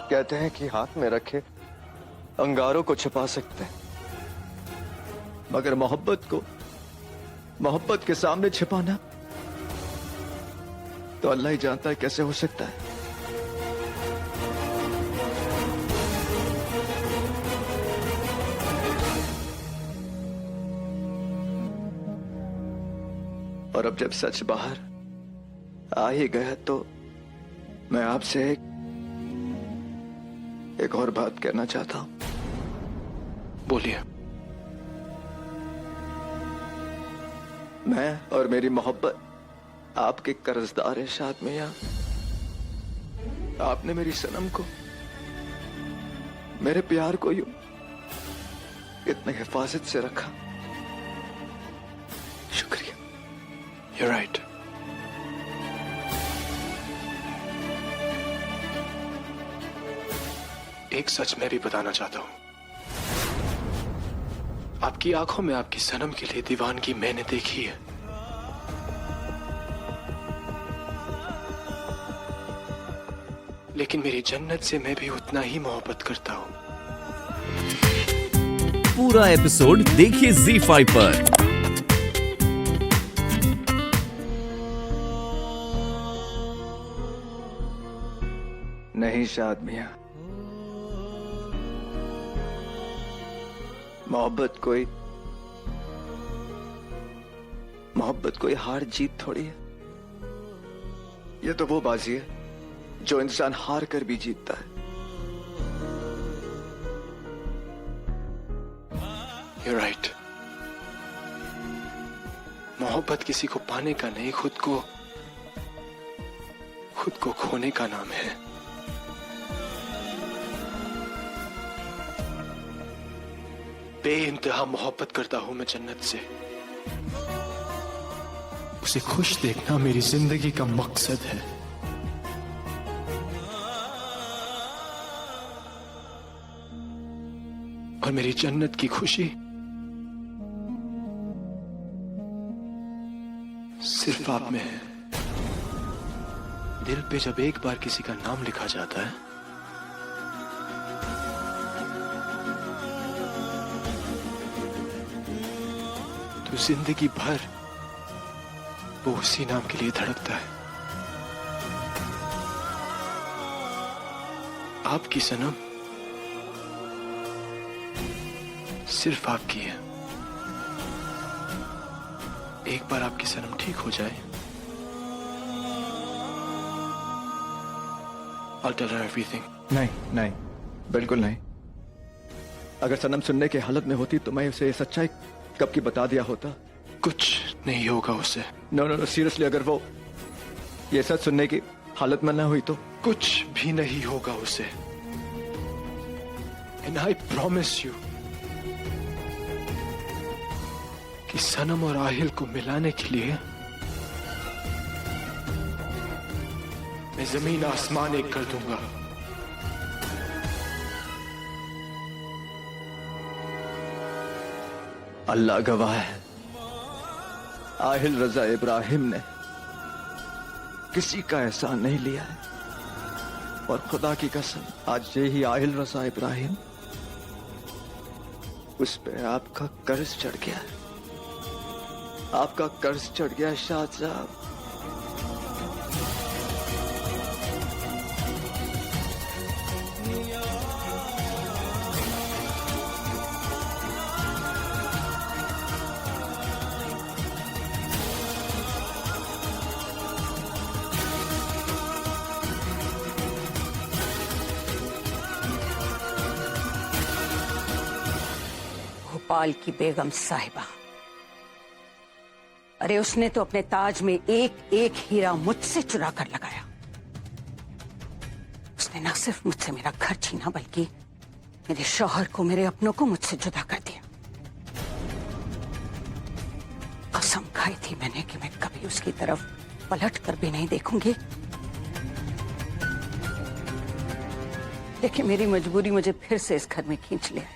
कहते हैं कि हाथ में रखे अंगारों को छिपा सकते हैं, मगर मोहब्बत के सामने छिपाना तो अल्लाह ही जानता है कैसे हो सकता है। और अब जब सच बाहर आ ही गया तो मैं आपसे एक और बात कहना चाहता हूं। बोलिए। मैं और मेरी मोहब्बत आपके कर्जदार है शाद मियां। आपने मेरी सनम को, मेरे प्यार को यूं इतने हिफाजत से रखा, शुक्रिया। You're right. एक सच मैं भी बताना चाहता हूं। आपकी आंखों में आपकी सनम के लिए दीवानगी मैंने देखी है। लेकिन मेरी जन्नत से मैं भी उतना ही मोहब्बत करता हूं। पूरा एपिसोड देखिए ZEE5 पर। नहीं शाद मियां, मोहब्बत कोई हार जीत थोड़ी है। ये तो वो बाजी है जो इंसान हार कर भी जीतता है। You're right. मोहब्बत किसी को पाने का नहीं, खुद को खोने का नाम है। बेइंतहा मोहब्बत करता हूं मैं जन्नत से। उसे खुश देखना मेरी जिंदगी का मकसद है। और मेरी जन्नत की खुशी सिर्फ आप में है। दिल पे जब एक बार किसी का नाम लिखा जाता है तो जिंदगी भर वो उसी नाम के लिए धड़कता है। आपकी सनम सिर्फ आपकी है। एक बार आपकी सनम ठीक हो जाए, I'll tell her everything. नहीं, बिल्कुल नहीं। अगर सनम सुनने की हालत में होती तो मैं उसे सच्चाई कब की बता दिया होता। कुछ नहीं होगा उसे। नो, सीरियसली, अगर वो ये सच सुनने की हालत में ना हुई तो कुछ भी नहीं होगा उसे। And I promise you कि सनम और आहिल को मिलाने के लिए मैं जमीन आसमान एक कर दूंगा। अल्लाह गवाह है, आहिल रजा इब्राहिम ने किसी का एहसान नहीं लिया है। और खुदा की कसम, आज यही आहिल रजा इब्राहिम उस पे आपका कर्ज चढ़ गया है। आपका कर्ज चढ़ गया शाद साहब। भोपाल की बेगम साहिबा, अरे उसने तो अपने ताज में एक एक हीरा मुझसे चुरा कर लगाया। उसने न सिर्फ मुझसे मेरा घर छीना बल्कि मेरे शौहर को, मेरे अपनों को मुझसे जुदा कर दिया। कसम खाई थी मैंने कि मैं कभी उसकी तरफ पलट कर भी नहीं देखूंगी, लेकिन मेरी मजबूरी मुझे फिर से इस घर में खींच लिया।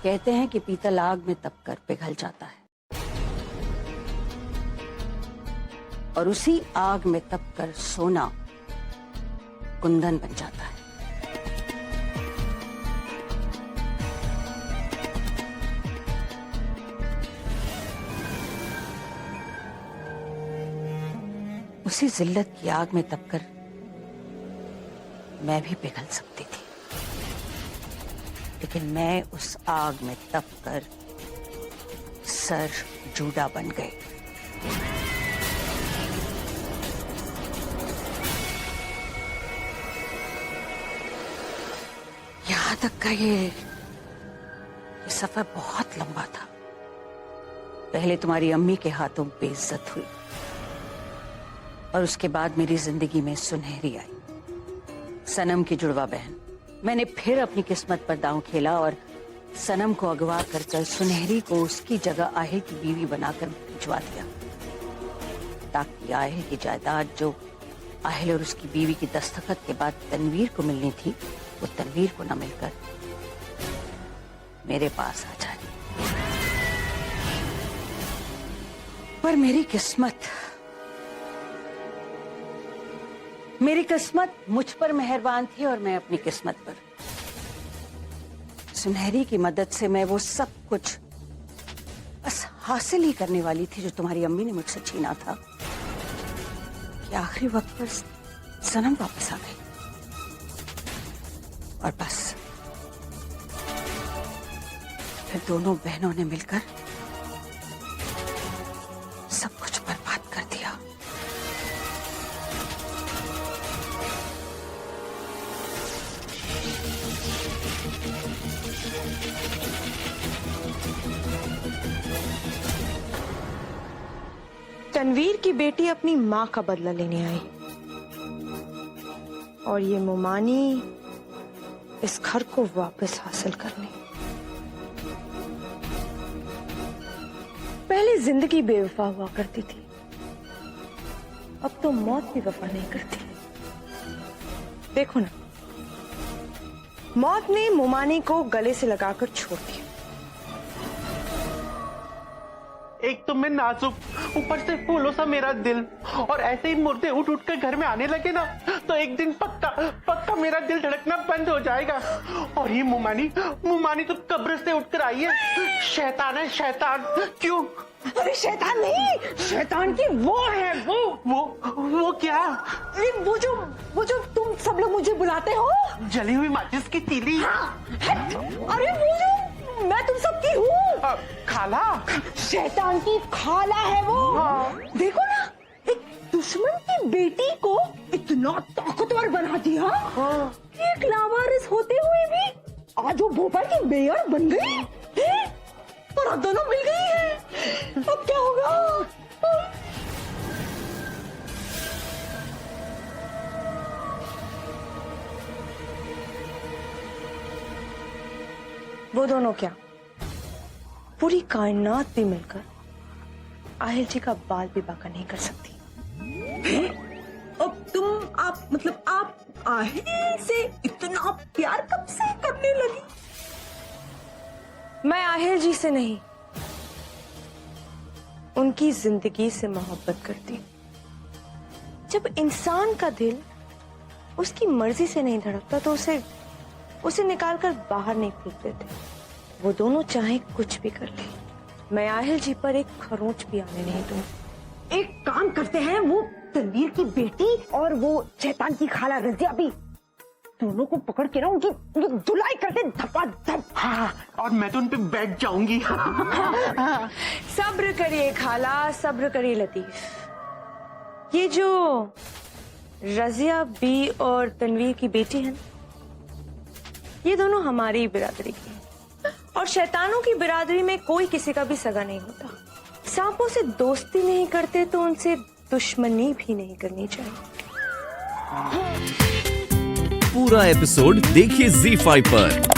कहते हैं कि पीतल आग में तपकर पिघल जाता है और उसी आग में तपकर सोना कुंदन बन जाता है। उसी जिल्लत की आग में तपकर मैं भी पिघल सकती थी, लेकिन मैं उस आग में तपकर सर जूड़ा बन गई। यहां तक का ये सफर बहुत लंबा था। पहले तुम्हारी अम्मी के हाथों बेइज्जत हुई और उसके बाद मेरी जिंदगी में सुनहरी आई, सनम की जुड़वा बहन। मैंने फिर अपनी किस्मत पर दांव खेला और सनम को अगवा कर सुनहरी को उसकी जगह आहिल की बीवी बनाकर भिजवा दिया, ताकि आहिल की जायदाद जो आहिल और उसकी बीवी की दस्तखत के बाद तनवीर को मिलनी थी, वो तनवीर को न मिलकर मेरे पास आ जाए। पर मेरी किस्मत मुझ पर मेहरबान थी और मैं अपनी किस्मत पर। सुनहरी की मदद से मैं वो सब कुछ बस हासिल ही करने वाली थी जो तुम्हारी अम्मी ने मुझसे छीना था कि आखिरी वक्त पर सनम वापस आ गई और बस फिर दोनों बहनों ने मिलकर सब कुछ बर्बाद कर दिया। तनवीर की बेटी अपनी माँ का बदला लेने आई और ये मोमानी इस घर को वापस हासिल करने। पहले जिंदगी बेवफा हुआ करती थी, अब तो मौत भी वफा नहीं करती। देखो ना, मौत ने मोमानी को गले से लगाकर छोड़ दिया। एक तो मैं नाजुक, ऊपर से फूलों सा मेरा दिल, और ऐसे ही मुर्दे उठ उठ कर घर में आने लगे ना तो एक दिन पक्का मेरा दिल धड़कना बंद हो जाएगा। और ये मुमानी तो कब्र से उठकर आई है। शैतान है, शैतान। क्यों? अरे शैतान नहीं, शैतान की वो है। वो क्या? अरे वो जो तुम सब लोग मुझे बुलाते हो, जली हुई माचिस की तीली। अरे वो जो मैं तुम सबकी हूँ, खाला। शैतान की खाला है वो। देखो ना, एक दुश्मन की बेटी को इतना ताकतवर बना दिया कि एक लावारिस होते हुए भी आज वो भोपाल की मेयर बन गई है? और अब दोनों मिल गई हैं। अब क्या होगा? वो दोनों क्या, पूरी कायनात भी मिलकर आहिल जी का बाल भी बांका नहीं कर सकती। अब आप आहिल से इतना प्यार कब से करने लगी? मैं आहिल जी से नहीं, उनकी जिंदगी से मोहब्बत करती हूं। जब इंसान का दिल उसकी मर्जी से नहीं धड़कता तो उसे निकालकर बाहर नहीं फेंक देते। वो दोनों चाहे कुछ भी कर ले, मैं आहिल जी पर एक खरोंच भी आने नहीं दूंगी। एक काम करते हैं, वो तनवीर की बेटी और वो शैतान की खाला रजिया भी, दोनों को पकड़ के ना उनकी धुलाई करते धपाधप। हाँ, और मैं तो उन पे बैठ जाऊंगी। सब्र करिए खाला, सब्र करिए लतीफ। ये जो रजिया बी और तनवीर की बेटी है, ये दोनों हमारी बिरादरी की हैं। और शैतानों की बिरादरी में कोई किसी का भी सगा नहीं होता। सांपों से दोस्ती नहीं करते तो उनसे दुश्मनी भी नहीं करनी चाहिए। पूरा एपिसोड देखिए ZEE5 पर।